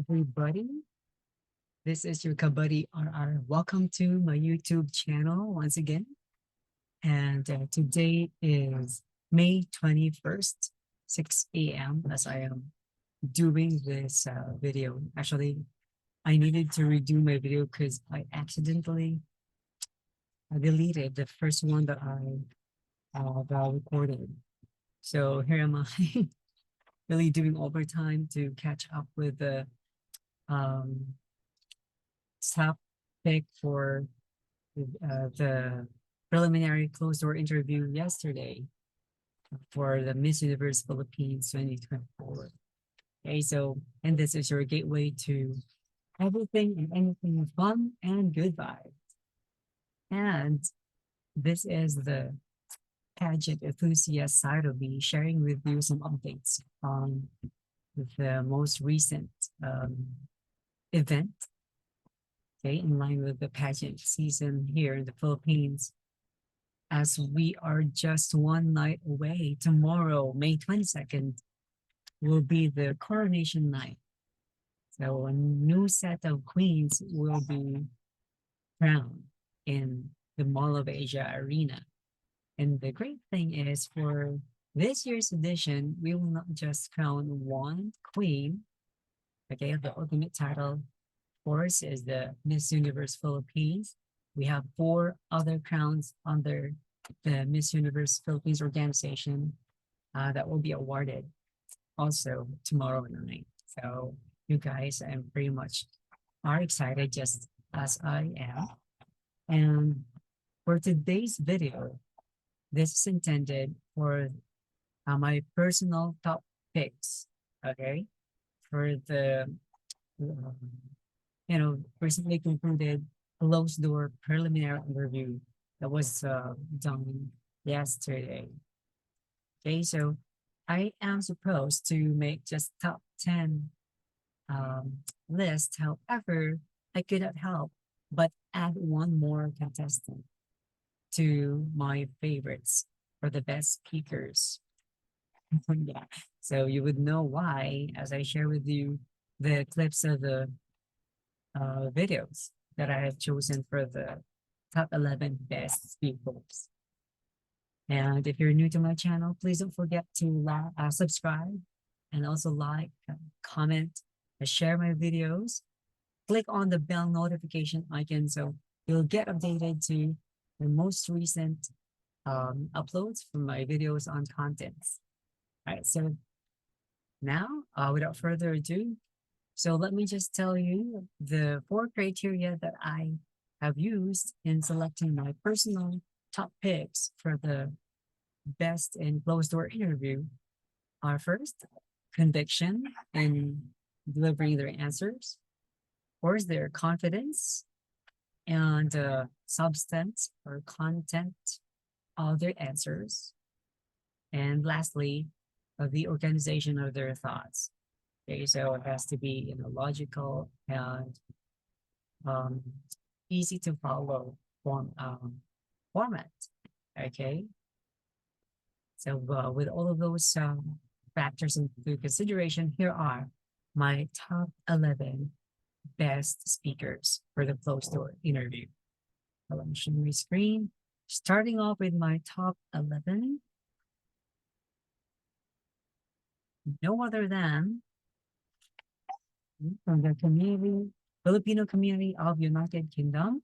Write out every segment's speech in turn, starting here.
everybody. This is your Kabuddy RR. Welcome to my YouTube channel once again. And today is May 21st, 6 a.m. as I am doing this video. Actually, I needed to redo my video because I accidentally deleted the first one that I recorded. So here am I really doing overtime to catch up with the um, top pick for the preliminary closed door interview yesterday for the Miss Universe Philippines 2024. Okay, so, and this is your gateway to everything and anything fun and good vibes. And this is the pageant enthusiast side of me sharing with you some updates on the most recent event, okay, in line with the pageant season here in the Philippines, as we are just one night away. Tomorrow, May 22nd, will be the coronation night. So a new set of queens will be crowned in the Mall of Asia Arena. And the great thing is for this year's edition, we will not just crown one queen. Okay, the ultimate title, of course, is the Miss Universe Philippines. We have 4 other crowns under the Miss Universe Philippines organization that will be awarded also tomorrow night. So you guys, I'm pretty much are excited just as I am. And for today's video, this is intended for my personal top picks, okay, for the recently concluded closed door preliminary interview that was done yesterday. Okay, so I am supposed to make just top 10 list. However, I could not help but add one more contestant to my favorites for the best speakers. Yeah, so you would know why as I share with you the clips of the videos that I have chosen for the top 11 best speakers. And if you're new to my channel, please don't forget to subscribe and also like, comment, share my videos. Click on the bell notification icon so you'll get updated to the most recent uploads from my videos on contents. All right, so now, without further ado, so let me just tell you the 4 criteria that I have used in selecting my personal top picks for the best in closed door interview are: first, conviction in delivering their answers; of course, their confidence and substance or content of their answers; and lastly, the organization of their thoughts. Okay, so it has to be in a logical and um, easy to follow format. Okay, so with all of those factors into consideration, here are my top 11 best speakers for the closed door interview. So let me show my screen. Starting off with my top 11, no other than from the community, Filipino community of United Kingdom.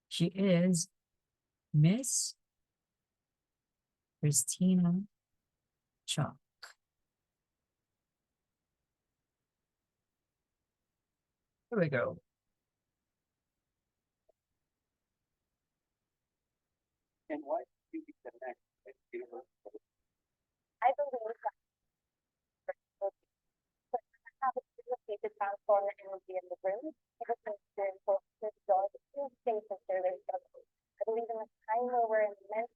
She is Miss Christina Chuck. Here we go. And what do you think the next I believe that have a facilitated transform the energy in the room. It is experience for this dog to face the survey struggles. I believe in a time where we're meant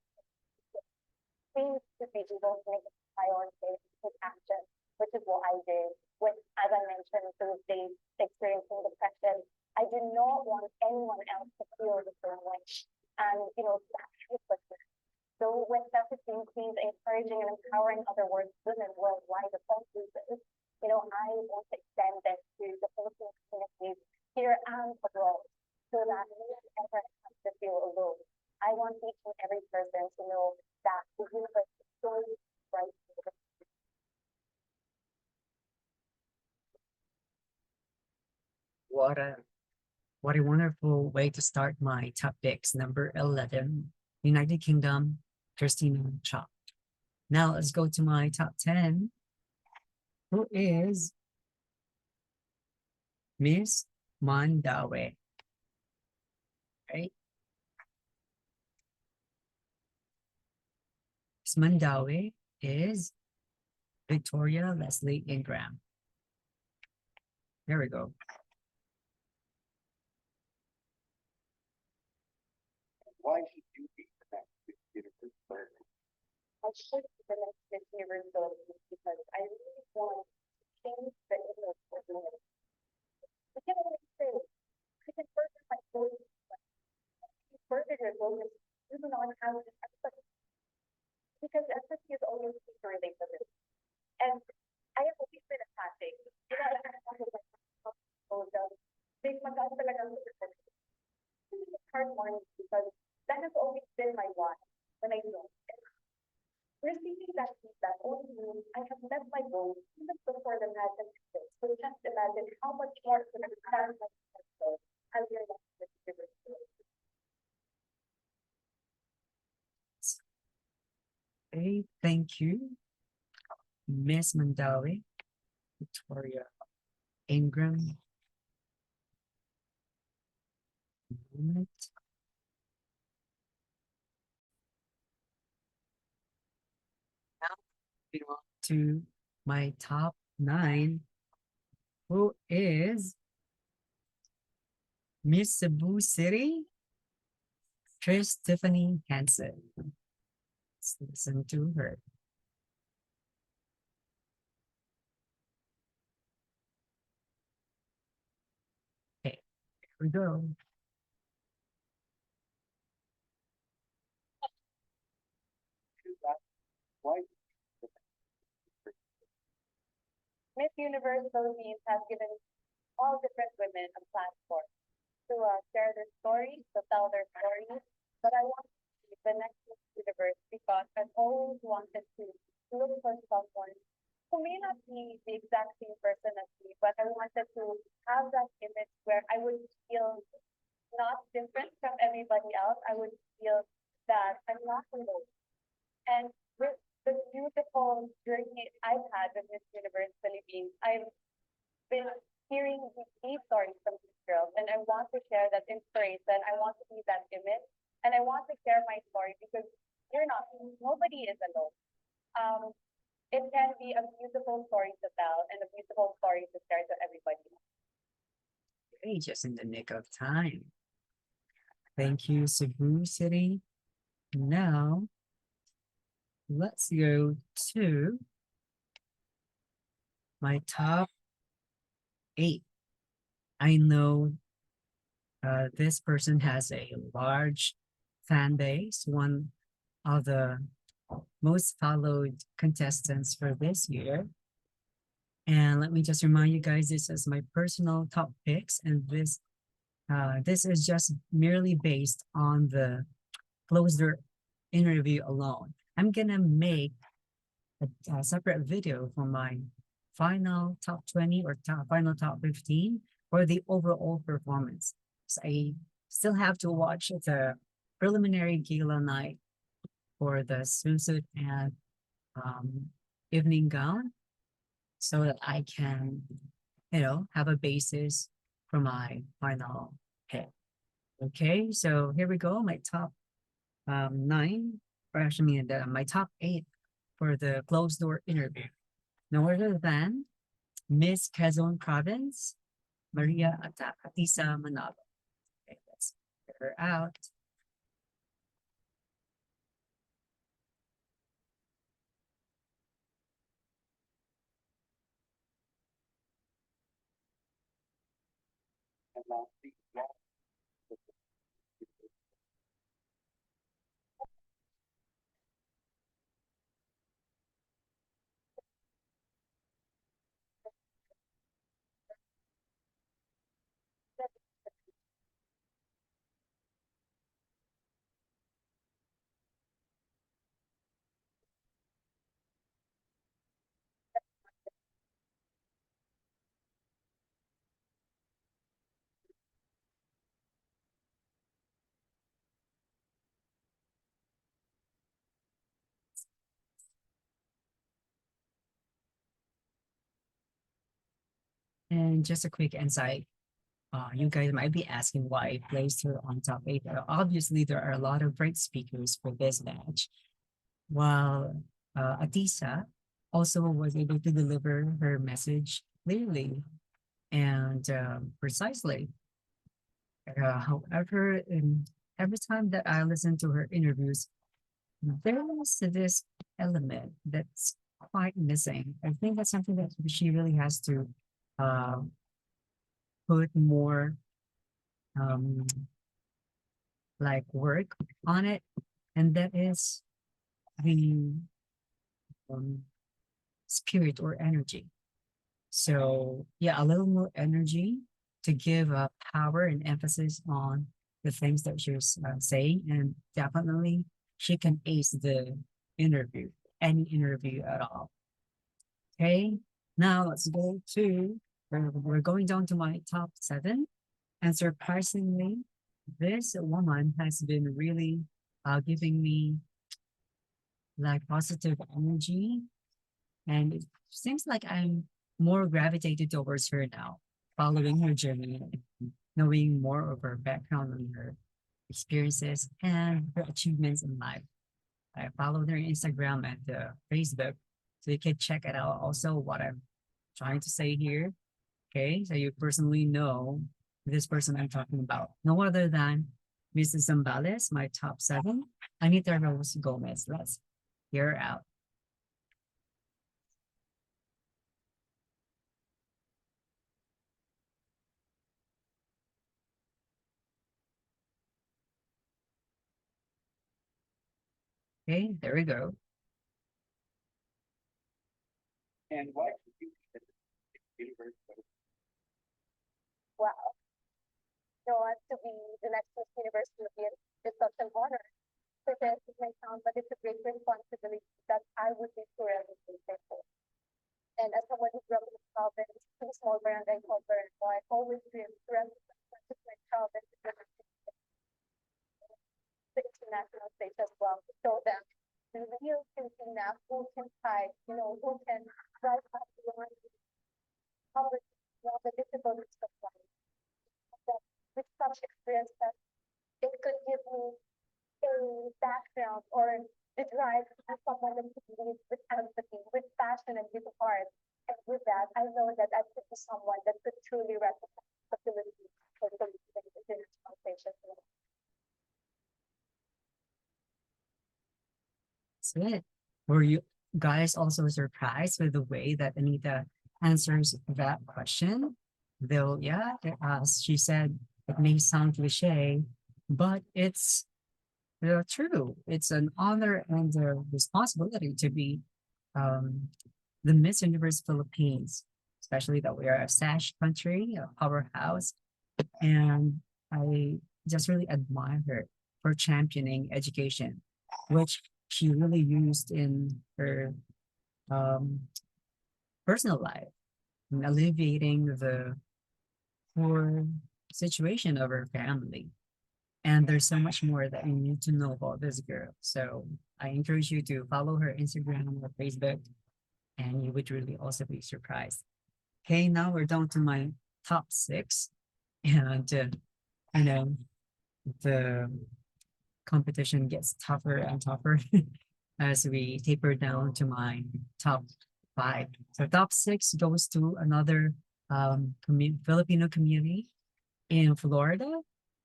things to be able to make a priority and take action, which is what I did with, as I mentioned, those days experiencing depression. I did not want anyone else to feel the same way. And, that's helplessness. So with self-esteem queens encouraging and empowering other women worldwide across regions, I want to extend this to the Philippine community here and abroad so that no one ever has to feel alone. I want each and every person to know that the universe is so bright. What a what a wonderful way to start my top picks. Number 11, United Kingdom, Christina Chop. Now let's go to my top 10, who is Miss Mandawe. Right? Miss Mandawe is Victoria Leslie Ingram. There we go. Why should you be the next universe person? I should be the next Miss Universe because I really want to change the image of women. We can always say, I can further my goals, further your goals, even on how to empathy, because empathy is always related to this. And I have always been empathic. I have big mataas talaga ang it's hard morning because that has always been my why when I know. Receiving that feedback only means I have met my goals even before the pandemic hit. So just imagine how much more could have planned my potential as your next university. Hey, thank you, Miss Mandawi, Victoria Ingram. Moment. Now we on to my top 9, who is Miss Cebu City, Trish Tiffany Hansen. Let's listen to her. Okay, here we go. Miss Universe Philippines has given all different women a platform to share their stories, to tell their stories. But I want to be the next Miss Universe because I've always wanted to look for someone who may not be the exact same person as me, but I wanted to have that image where I would feel not different from everybody else. I would feel that I'm not alone. And with the beautiful journey I've had with Miss Universe Philippines, I've been hearing these stories from these girls, and I want to share that inspiration. I want to be that image, and I want to share my story because you're not, nobody is alone. Um, it can be a beautiful story to tell and a beautiful story to share to everybody. Hey, just in the nick of time. Thank you, Cebu City. Now, let's go to my top 8. I know this person has a large fan base, one of the most followed contestants for this year. And let me just remind you guys, this is my personal top picks, and this is just merely based on the closer interview alone. I'm gonna make a separate video for my final top 20 or final top 15 for the overall performance. So I still have to watch the preliminary gala night for the swimsuit and um, evening gown so that I can, have a basis for my final pick. Okay, so here we go. My top 9, or actually, my top 8 for the closed door interview. No other than Miss Quezon Province, Maria Atisa Manalo. Okay, let's get her out. And just a quick insight. You guys might be asking why I placed her on top eight. Obviously, there are a lot of great speakers for this match. While Atisa also was able to deliver her message clearly and precisely. However, every time that I listen to her interviews, there is this element that's quite missing. I think that's something that she really has to uh, put more um, like work on it, and that is the um, spirit or energy. So yeah, a little more energy to give power and emphasis on the things that she's saying, and definitely she can ace the interview, any interview at all. Okay, now let's go to we're going down to my top seven, and surprisingly, this woman has been really giving me like positive energy, and it seems like I'm more gravitated towards her now, following her journey, knowing more of her background and her experiences and her achievements in life. I followed her Instagram and Facebook, so you can check it out. Also, what I'm trying to say here, okay? So you personally know this person I'm talking about. No other than Mrs. Zambales, my top seven. Anita Rose Gomez. Let's hear her out. Okay, there we go. Wow. You want to be the next Miss Universe Philippines is such an honor. Success may sound, but it's a great responsibility that I would be forever grateful for. And as someone who grew up in the province, in a small barangay called Barangay, I always dreamed to represent not just my province, but the international stage as well, to show them the real Filipina who can fight, who can rise up beyond poverty, the difficulties of life. That with such experience that it could give me a background or the drive to be someone that could lead with empathy, with passion, and with heart. And with that, I know that I could be someone that could truly represent the Philippines for the international stage as well. That's it. Were you guys also surprised with the way that Anita answers that question? Though, yeah, as she said, it may sound cliche, but it's true. It's an honor and a responsibility to be um, the Miss Universe Philippines, especially that we are a sash country, a powerhouse. And I just really admire her for championing education, which she really used in her um, personal life, and alleviating the poor situation of her family. And there's so much more that you need to know about this girl. So I encourage you to follow her Instagram or Facebook, and you would really also be surprised. Okay, now we're down to my top six. And, you know, the competition gets tougher and tougher as we taper down to my top five. So top six goes to another Filipino community in Florida,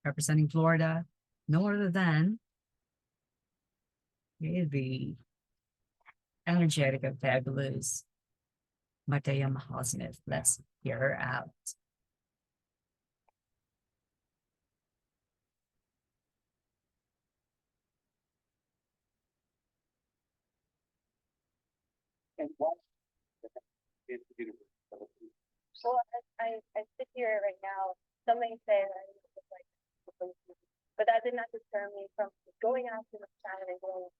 representing Florida, no other than the energetic and fabulous Matea Mahal Smith. Let's hear her out. So I sit here right now, some may say that I look like but that did not deter me from going after the channel and going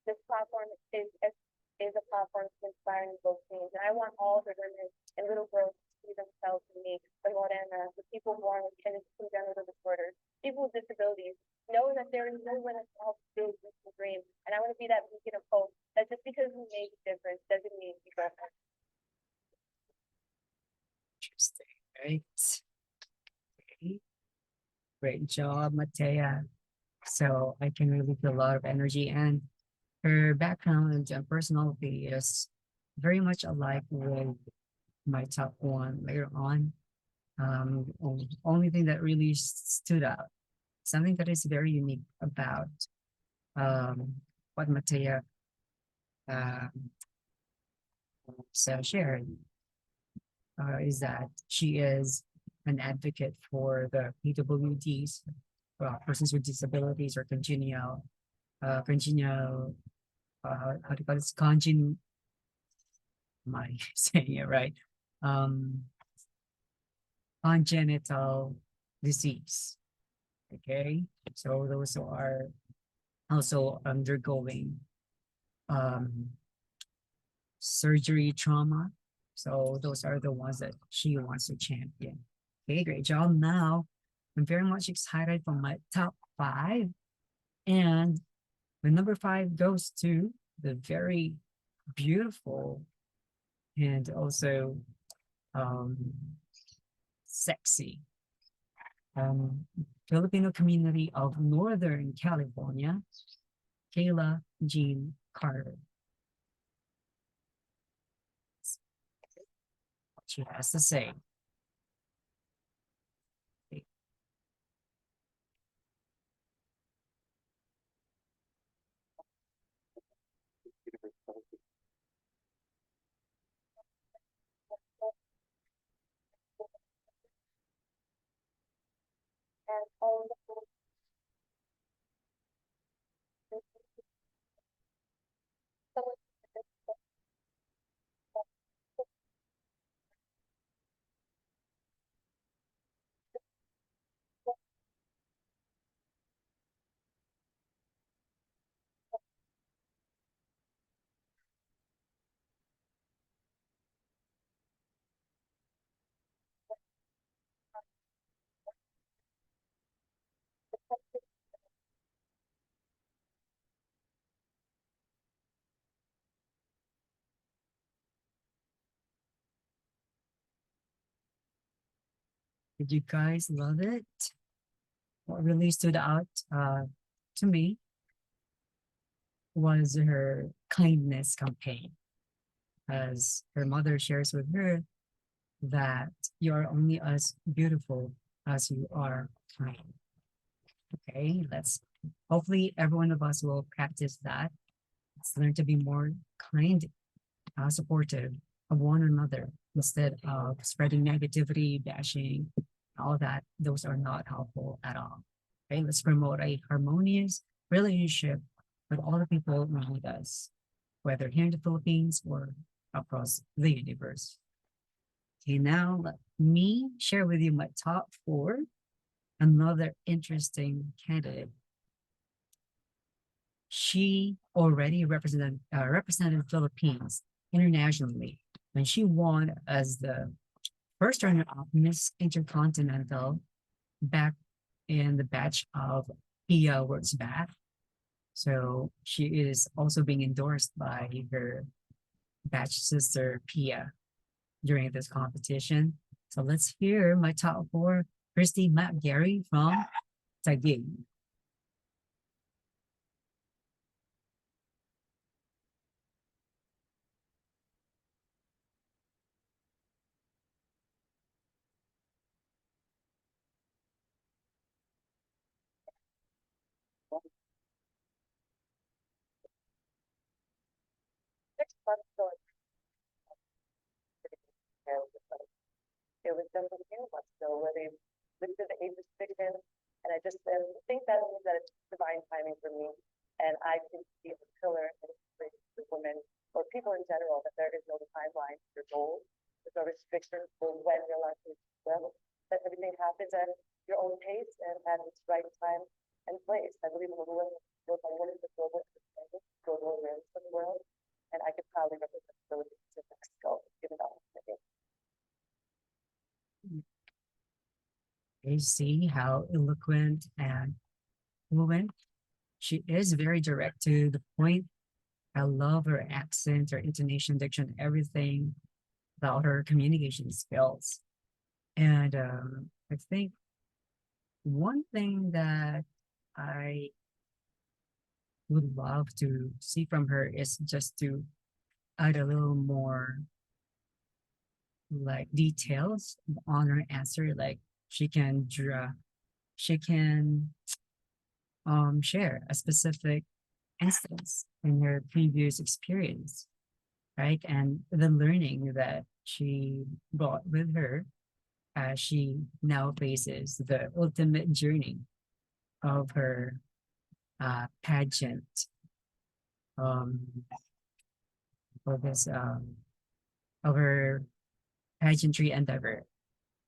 this platform is a platform to inspire and build change. And I want all the women and little girls to see themselves in me, the Morena, the people born with congenital disorders, people with disabilities, know that there is no one else to help build this dream. And I want to be that beacon of hope that just because we make a difference doesn't mean we don't Right. Okay. Great job, Matea. So I can really feel a lot of energy, and her background and personality is very much alike with my top one later on. Only thing that really stood out, something that is very unique about um, what Matea uh, shared is that she is an advocate for the PWDs, persons with disabilities or congenial, how do you call this? Am I saying it right? Um, Congenital disease. Okay, so those are also undergoing um, surgery trauma. So those are the ones that she wants to champion. Okay, great job. Now, I'm very much excited for my top five. And my number five goes to the very beautiful and also um, sexy um, Filipino community of Northern California, Kayla Jean Carter. What she has to say. And all the Did you guys love it? What really stood out to me was her kindness campaign, as her mother shares with her that you are only as beautiful as you are kind. Okay, let's hopefully every one of us will practice that. Let's learn to be more kind, supportive of one another instead of spreading negativity, bashing, all that. Those are not helpful at all. Okay, let's promote a harmonious relationship with all the people around us, whether here in the Philippines or across the universe. Okay, now let me share with you my top four. Another interesting candidate. She already represented Philippines internationally when she won as the first runner-up Miss Intercontinental back in the batch of Pia Wurtzbach. So she is also being endorsed by her batch sister Pia during this competition. So let's hear my top four. Christy Matt Gary from Taguig. next month, so it was done with you months ago, where they lifted the age restriction, and I just think that means that it's divine timing for me, and I can be a pillar and inspiration for women or people in general, that there is no timeline for goals, there's no restrictions for when you're allowed to well, that everything happens at your own pace and at its right time and place. I believe in the women with my women the global awareness of the world, and I could proudly represent the Philippines in Mexico, given the opportunity. You see how eloquent and fluent she is, very direct to the point. I love her accent, her intonation, diction, everything about her communication skills. And I think one thing that I would love to see from her is just to add a little more like details on her answer. Like she can draw, she can share a specific instance in her previous experience, right? And the learning that she brought with her as she now faces the ultimate journey of her pageant, um, of this of her pageantry endeavor,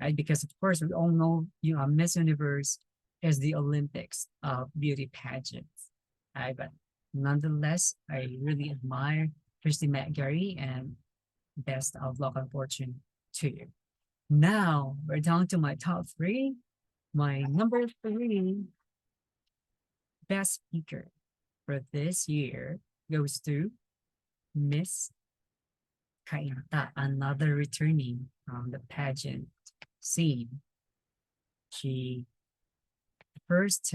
right? Because of course we all know, you know, Miss Universe is the Olympics of beauty pageants, right? But nonetheless, I really admire Christy McGarry, and best of luck and fortune to you. Now we're down to my top three. My number three best speaker for this year goes to Miss Kainta, another returning from the pageant scene. She first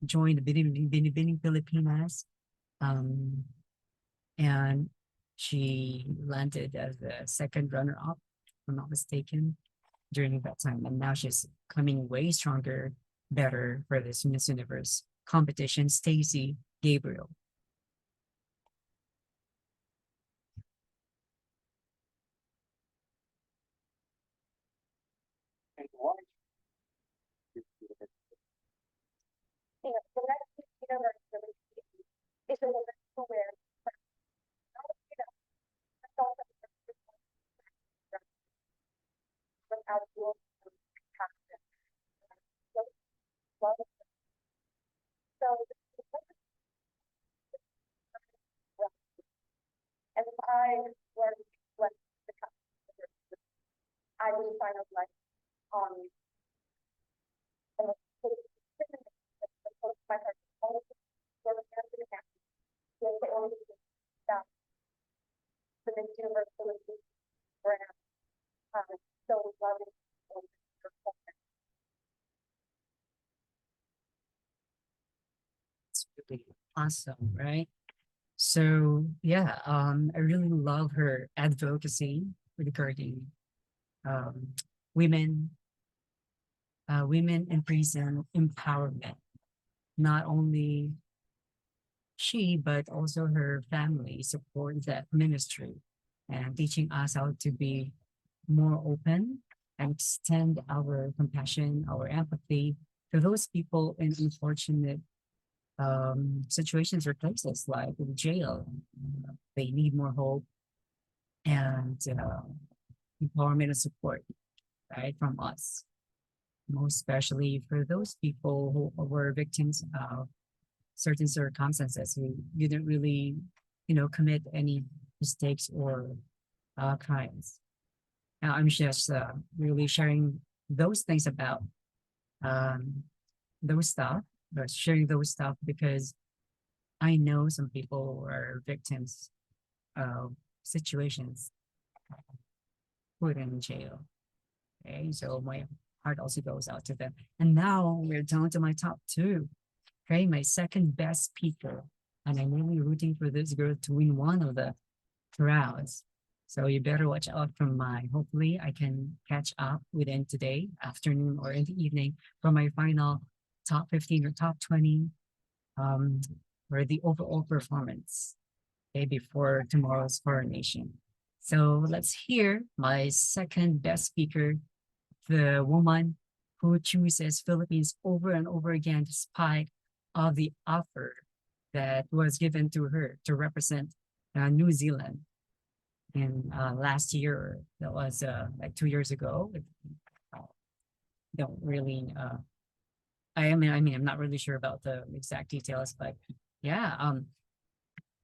joined the Binibining Filipinas, um, and she landed as the second runner-up, if I'm not mistaken, during that time. And now she's coming way stronger, better for this Miss Universe competition. Stacey Gabriel. You know, the next universe really is a little bit where you know, I thought that without rules and passion. So, love it. So, and if I were like the customer, I would find out like on and my heart always sort of has to happen. So the only that the next universe will be brand. So loving. It's really awesome, right? So yeah, I really love her advocacy regarding um, women, women in prison empowerment. Not only she, but also her family support that ministry and teaching us how to be more open and extend our compassion, our empathy to those people in unfortunate situations or places like in jail. They need more hope and empowerment and support, right, from us. Most especially for those people who were victims of certain circumstances who didn't really, you know, commit any mistakes or crimes. Now, I'm just really sharing those things about um, those stuff, but sharing those stuff because I know some people are victims of situations put in jail. Okay, so my heart also goes out to them. And now we're down to my top two. Okay, my second best speaker. And I'm really rooting for this girl to win one of the crowds. So you better watch out from my. Hopefully, I can catch up within today, afternoon, or in the evening for my final top 15 or top 20 um, for the overall performance, okay, before tomorrow's coronation. So let's hear my second best speaker, the woman who chooses Philippines over and over again despite of the offer that was given to her to represent New Zealand in last year. That was like 2 years ago. I don't really. I mean, I'm not really sure about the exact details, but yeah.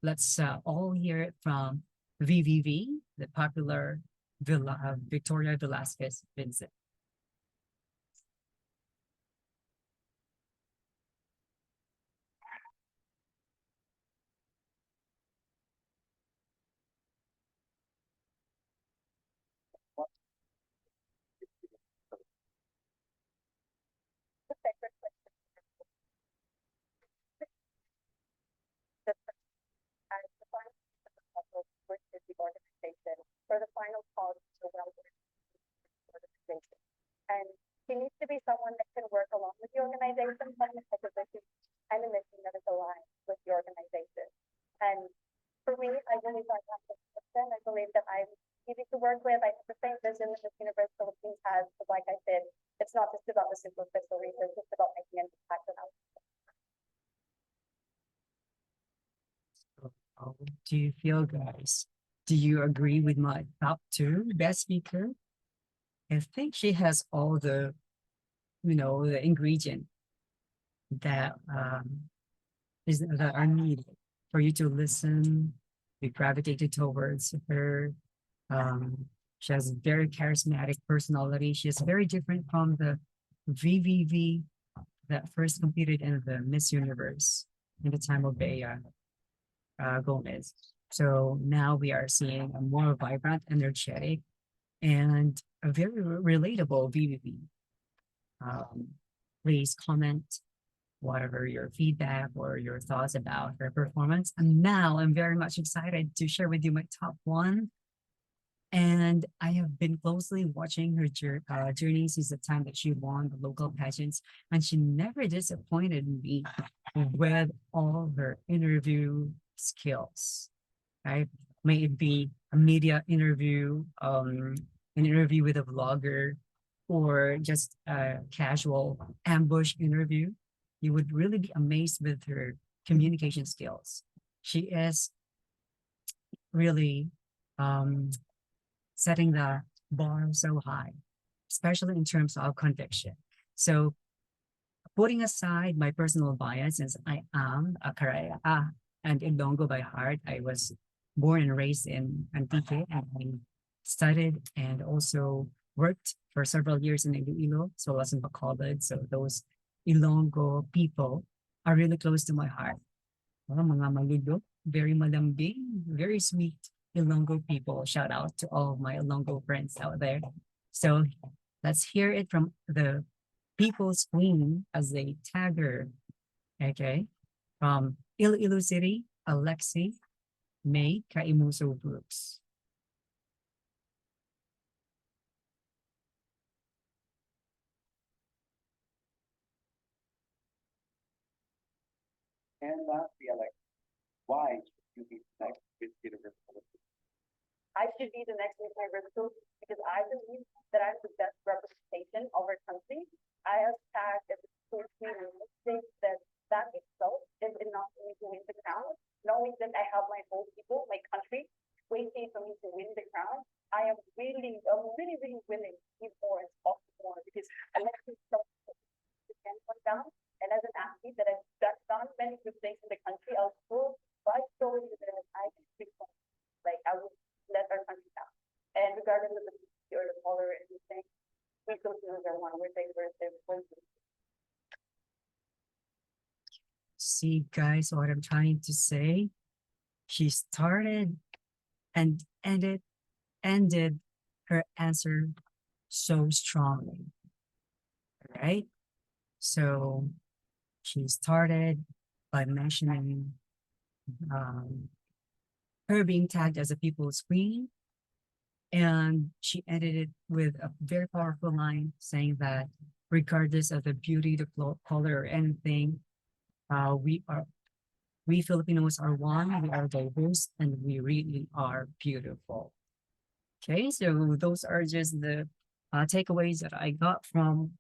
Let's all hear it from VVV, the popular Victoria Velasquez Vincent. final call to the organization. And he needs to be someone that can work along with the organization, but in a position and a mission that is aligned with the organization. And for me, I believe I have this person. I believe that I'm easy to work with. I have the same vision that Miss Universe Philippines has. But like I said, it's not just about the superficial reasons, it's about making an impact on others. How do you feel, guys? Do you agree with my top two best speaker? I think she has all the, the ingredient that that are needed for you to listen, be gravitated towards her. She has very charismatic personality. She is very different from the VVV that first competed in the Miss Universe in the time of Bea Gomez. So now we are seeing a more vibrant, energetic, and a very relatable VVV. Please comment whatever your feedback or your thoughts about her performance. And now I'm very much excited to share with you my top one. And I have been closely watching her journey since the time that she won the local pageants, and she never disappointed me with all her interview skills. Right? May it be a media interview, an interview with a vlogger, or just a casual ambush interview, you would really be amazed with her communication skills. She is really setting the bar so high, especially in terms of conviction. So putting aside my personal bias, since I am a Karaya and Ilonggo by heart, I was born and raised in Antique, and I studied and also worked for several years in Iloilo, so I was in Bacolod. So those Ilonggo people are really close to my heart. Mga maludo, very malambing, very sweet Ilonggo people. Shout out to all of my Ilonggo friends out there. So let's hear it from the people's queen, as they tag her. Okay. From Iloilo City, Alexi May Kaimuso Brooks. And lastly, Alex, why should you be next with Universal? I should be the next Miss Universal because I believe that I'm the best representation of our country. I have tagged as a country and think that that itself is enough for me to win the crown. Knowing that I have my whole people, my country, waiting for me to win the crown, I'm really, really willing to give more and talk more because I like to depend on down. And as an athlete that has done many good things in the country, I'll still by showing that I can speak like I will let our country down. And regardless of the or the color or anything, we Filipinos are one. We're diverse. See, guys, what I'm trying to say? She started and ended her answer so strongly, right? So she started by mentioning her being tagged as a people's queen, and she ended it with a very powerful line saying that regardless of the beauty, the color, or anything, we Filipinos are one, we are diverse, and we really are beautiful. Okay, so those are just the takeaways that I got from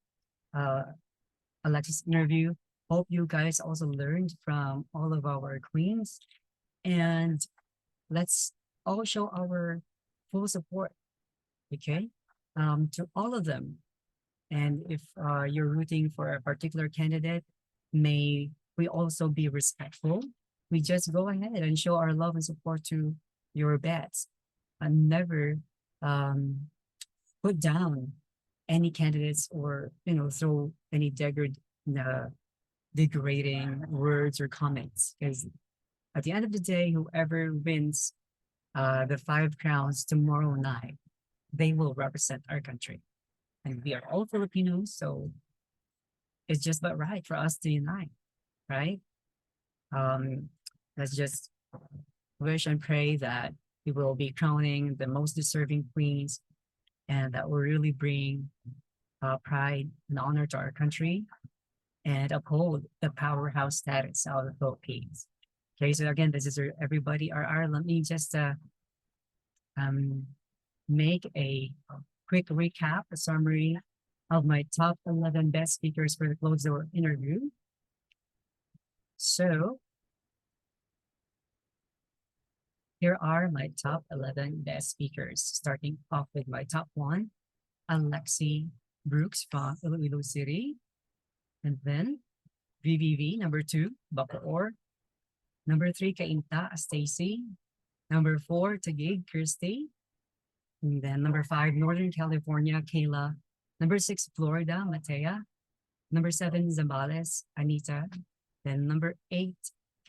Alexis' interview. Hope you guys also learned from all of our queens, and let's all show our full support, okay, to all of them. And if you're rooting for a particular candidate, may we also be respectful. We just go ahead and show our love and support to your bets, and never put down any candidates, or throw any degrading words or comments, because at the end of the day, whoever wins the 5 crowns tomorrow night, they will represent our country, and we are all Filipinos, so it's just but right for us to unite, right? Let's just wish and pray that we will be crowning the most deserving queens, and that will really bring pride and honor to our country and uphold the powerhouse status of the Philippines. Okay, so again, this is everybody RR. Let me just um, make a quick recap, a summary of my top 11 best speakers for the closed door interview. So here are my top 11 best speakers, starting off with my top one, Alexi Brooks from Iloilo City. And then VVV, number two, Bacoor. Number three, Kainta Stacy. Number four, Taguig Kirsty. And then number five, Northern California, Kayla. Number six, Florida, Matea. Number seven, Zambales, Anita. Then number eight,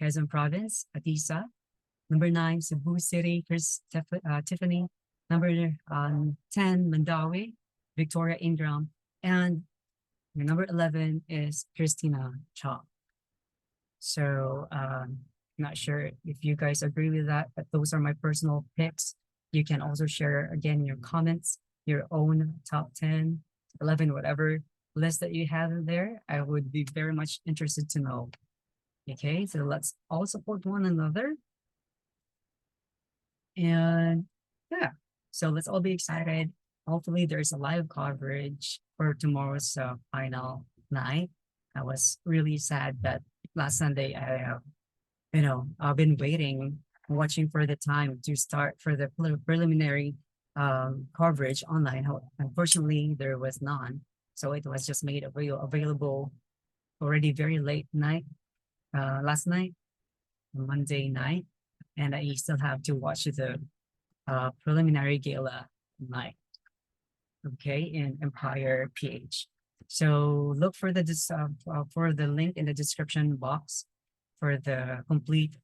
Quezon Province, Atisa. Number nine, Cebu City, Tiffany. Number 10, Mandawi, Victoria Ingram. And number 11 is Christina Cha. So not sure if you guys agree with that, but those are my personal picks. You can also share again in your comments, your own top 10, 11, whatever list that you have in there. I would be very much interested to know. Okay, so let's all support one another. And yeah, so let's all be excited. Hopefully there's a live coverage for tomorrow's final night. I was really sad that last Sunday I have, I've been waiting, watching for the time to start for the preliminary coverage online. Unfortunately, there was none. So it was just made available already very late night, last night, Monday night. And I still have to watch the preliminary gala night, okay, in Empire PH. So look for the link in the description box for the complete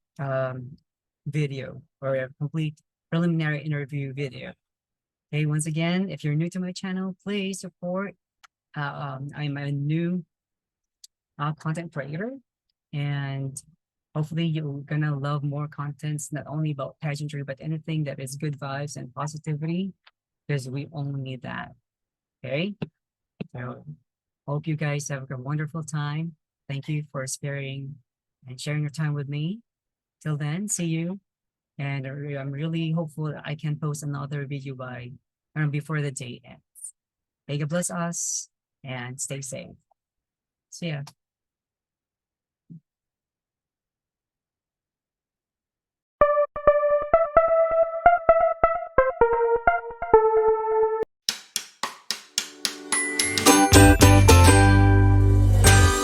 video or a complete preliminary interview video. Okay, once again, if you're new to my channel, please support. I'm a new content creator, and hopefully you're gonna love more contents, not only about pageantry, but anything that is good vibes and positivity, because we only need that. Okay, so hope you guys have a wonderful time. Thank you for sparing and sharing your time with me. Till then, see you. And I'm really hopeful that I can post another video before the day ends. May God bless us and stay safe. See ya.